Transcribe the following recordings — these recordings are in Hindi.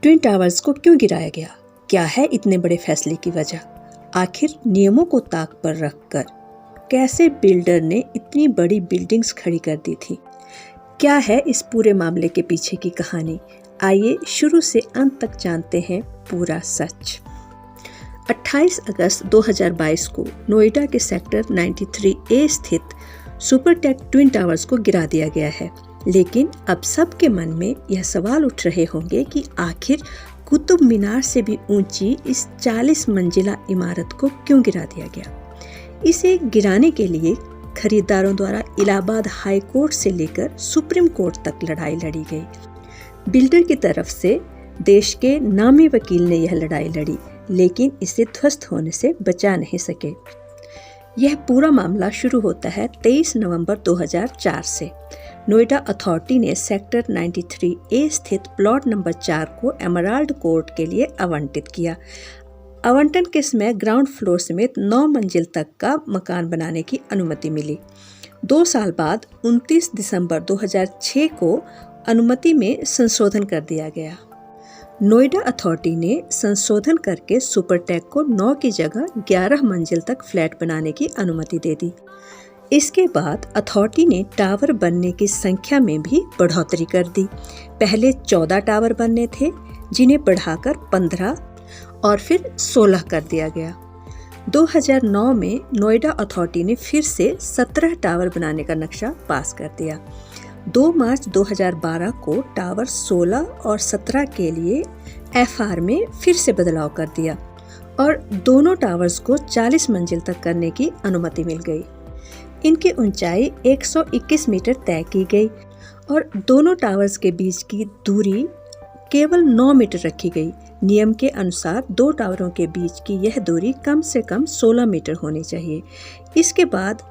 ट्विन टावर्स को क्यों गिराया गया? क्या है इतने बड़े फैसले की वजह? आखिर नियमों को ताक पर रखकर कैसे बिल्डर ने इतनी बड़ी बिल्डिंग्स खड़ी कर दी थी? क्या है इस पूरे मामले के पीछे की कहानी? आइए शुरू से अंत तक जानते हैं पूरा सच। 28 अगस्त 2022 को नोएडा के सेक्टर 93A स्थित सुपरटेक ट्विन टावर्स को गिरा दिया गया है। लेकिन अब सबके मन में यह सवाल उठ रहे होंगे कि आखिर कुतुब मीनार से भी ऊंची इस 40 मंजिला इमारत को क्यों गिरा दिया गया? इसे गिराने के लिए खरीदारों द्वारा इलाहाबाद हाई कोर्ट से लेकर सुप्रीम कोर्ट तक लड़ाई लड़ी गई। बिल्डर की तरफ से देश के नामी वकील ने यह लड़ाई लड़ी, लेकिन इसे ध्वस्त होने से बचा नहीं सके। यह पूरा मामला शुरू होता है 23 नवंबर 2004 से। नोएडा अथॉरिटी ने सेक्टर 93A स्थित प्लॉट नंबर 4 को एमराल्ड कोर्ट के लिए आवंटित किया। आवंटन के समय ग्राउंड फ्लोर समेत 9 मंजिल तक का मकान बनाने की अनुमति मिली। 2 साल बाद 29 दिसंबर 2006 को अनुमति में संशोधन कर दिया गया। नोएडा अथॉरिटी ने संशोधन करके सुपरटेक को 9 की जगह 11 मंजिल तक फ्लैट बनाने की अनुमति दे दी। इसके बाद अथॉरिटी ने टावर बनने की संख्या में भी बढ़ोतरी कर दी। पहले 14 टावर बनने थे, जिन्हें बढ़ाकर 15 और फिर 16 कर दिया गया। 2009 में नोएडा अथॉरिटी ने फिर से 17 टावर बनाने का नक्शा पास कर दिया। 2 मार्च 2012 को टावर 16 और 17 के लिए FR में फिर से बदलाव कर दिया और दोनों टावर्स को 40 मंजिल तक करने की अनुमति मिल गई। इनकी ऊंचाई 121 मीटर तय की गई और दोनों टावर्स के बीच की दूरी केवल 9 मीटर रखी गई। नियम के अनुसार 2 टावरों के बीच की यह दूरी कम से कम 16 मीटर होनी चाहिए। इसके बाद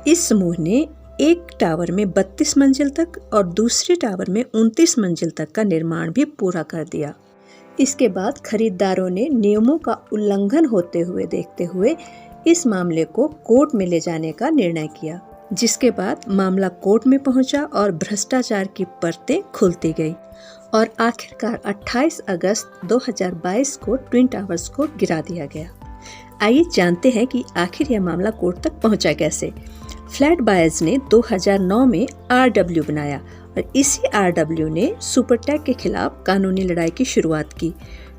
इस समूह ने एक टावर में 32 मंजिल तक और दूसरे टावर में 29 मंजिल तक का निर्माण भी पूरा कर दिया। इसके बाद खरीदारों ने नियमों का उल्लंघन होते हुए देखते हुए इस मामले को कोर्ट में ले जाने का निर्णय किया, जिसके बाद मामला कोर्ट में पहुंचा और भ्रष्टाचार की परतें खुलती गई और आखिरकार 28 अगस्त 2022 को ट्विन टावर्स को गिरा दिया गया। आइए जानते हैं कि आखिर यह मामला कोर्ट तक पहुंचा कैसे। फ्लैट बायर्स ने 2009 में RW बनाया और इसी RW ने सुपरटेक के खिलाफ कानूनी लड़ाई की शुरुआत की।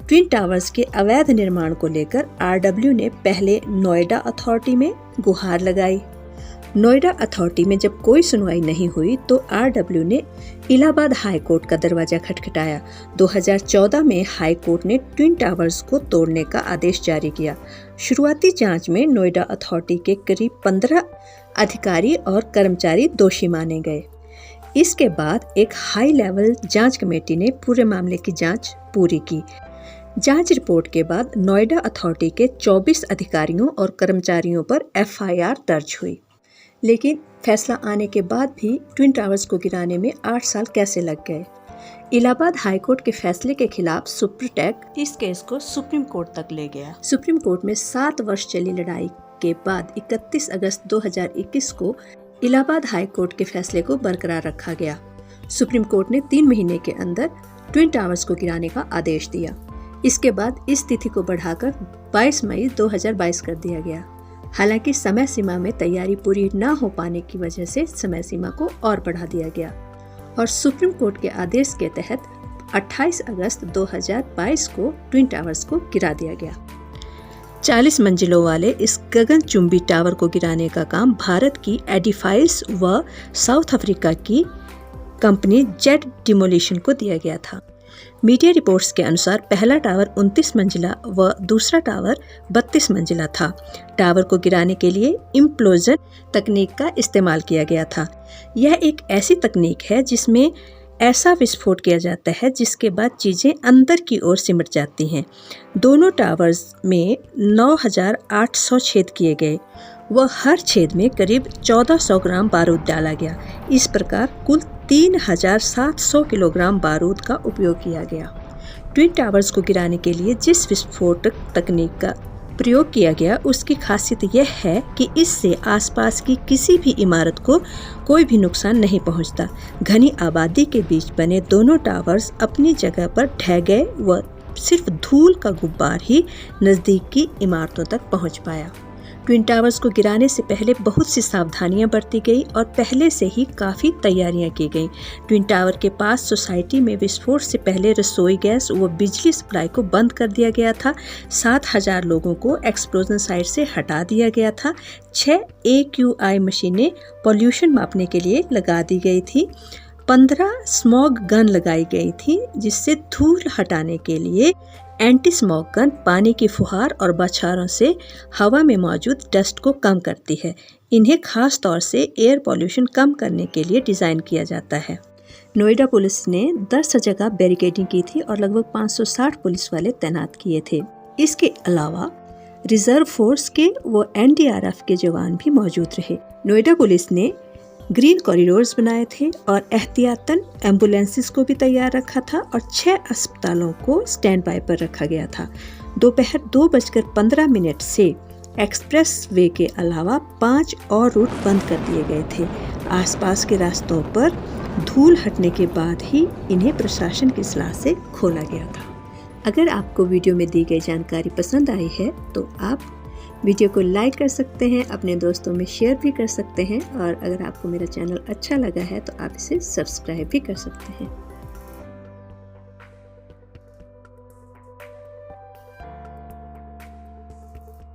ट्विन टावर्स के अवैध निर्माण को लेकर RW ने पहले नोएडा अथॉरिटी में गुहार लगाई। नोएडा अथॉरिटी में जब कोई सुनवाई नहीं हुई तो RW ने इलाहाबाद हाई कोर्ट का दरवाजा खटखटाया। 2014 में हाई कोर्ट ने ट्विन टावर्स को तोड़ने का आदेश जारी किया। शुरुआती जांच में नोएडा अथॉरिटी के करीब 15 अधिकारी और कर्मचारी दोषी माने गए। इसके बाद एक हाई लेवल जांच कमेटी ने पूरे मामले की जांच पूरी की। जांच रिपोर्ट के बाद नोएडा अथॉरिटी के 24 अधिकारियों और कर्मचारियों पर FIR दर्ज हुई। लेकिन फैसला आने के बाद भी ट्विन टावर्स को गिराने में 8 साल कैसे लग गए? इलाहाबाद हाई कोर्ट के फैसले के खिलाफ सुपरटेक इस केस को सुप्रीम कोर्ट तक ले गया। सुप्रीम कोर्ट में 7 वर्ष चली लड़ाई के बाद 31 अगस्त 2021 को इलाहाबाद हाई कोर्ट के फैसले को बरकरार रखा गया। सुप्रीम कोर्ट ने 3 महीने के अंदर ट्विन टावर्स को गिराने का आदेश दिया। इसके बाद इस तिथि को बढ़ाकर 22 मई 2022 कर दिया गया। हालांकि समय सीमा में तैयारी पूरी न हो पाने की वजह से समय सीमा को और बढ़ा दिया गया और सुप्रीम कोर्ट के आदेश के तहत 28 अगस्त 2022 को ट्विन टावर्स को गिरा दिया गया। 40 मंजिलों वाले इस गगनचुंबी टावर को गिराने का काम भारत की एडिफाइस व साउथ अफ्रीका की कंपनी जेट डिमोलिशन को दिया गया था। मीडिया रिपोर्ट्स के अनुसार पहला टावर 29 मंजिला व दूसरा टावर 32 मंजिला था। टावर को गिराने के लिए इम्प्लोजन तकनीक का इस्तेमाल किया गया था। यह एक ऐसी तकनीक है जिसमें ऐसा विस्फोट किया जाता है जिसके बाद चीजें अंदर की ओर सिमट जाती हैं। दोनों टावर्स में 9,800 छेद किए गए व हर छेद में करीब 1400 ग्राम बारूद डाला गया। इस प्रकार कुल 3,700 किलोग्राम बारूद का उपयोग किया गया। ट्विन टावर्स को गिराने के लिए जिस विस्फोटक तकनीक का प्रयोग किया गया उसकी खासियत यह है कि इससे आसपास की किसी भी इमारत को कोई भी नुकसान नहीं पहुंचता। घनी आबादी के बीच बने दोनों टावर्स अपनी जगह पर ढह गए व सिर्फ धूल का गुब्बार ही नज़दीक की इमारतों तक पहुंच पाया। ट्विन टावर्स को गिराने से पहले बहुत सी सावधानियां बरती गई और पहले से ही काफ़ी तैयारियां की गईं। ट्विन टावर के पास सोसाइटी में विस्फोट से पहले रसोई गैस व बिजली सप्लाई को बंद कर दिया गया था। 7,000 लोगों को एक्सप्लोजन साइट से हटा दिया गया था। 6 AQI मशीनें पॉल्यूशन मापने के लिए लगा दी गई थी। 15 स्मॉग गन लगाई गई थी, जिससे धूल हटाने के लिए एंटी स्मॉग गन पानी की फुहार और बौछारों से हवा में मौजूद डस्ट को कम करती है। इन्हें खास तौर से एयर पॉल्यूशन कम करने के लिए डिज़ाइन किया जाता है। नोएडा पुलिस ने 10 जगह बैरिकेडिंग की थी और लगभग 560 पुलिस वाले तैनात किए थे। इसके अलावा रिजर्व फोर्स के व NDRF के जवान भी मौजूद रहे। नोएडा पुलिस ने ग्रीन कॉरिडोर्स बनाए थे और एहतियातन एम्बुलेंसेस को भी तैयार रखा था और 6 अस्पतालों को स्टैंड बाय पर रखा गया था। दोपहर 2:15 से एक्सप्रेस वे के अलावा 5 और रूट बंद कर दिए गए थे। आसपास के रास्तों पर धूल हटने के बाद ही इन्हें प्रशासन की सलाह से खोला गया था। अगर आपको वीडियो में दी गई जानकारी पसंद आई है तो आप वीडियो को लाइक कर सकते हैं, अपने दोस्तों में शेयर भी कर सकते हैं और अगर आपको मेरा चैनल अच्छा लगा है तो आप इसे सब्सक्राइब भी कर सकते हैं।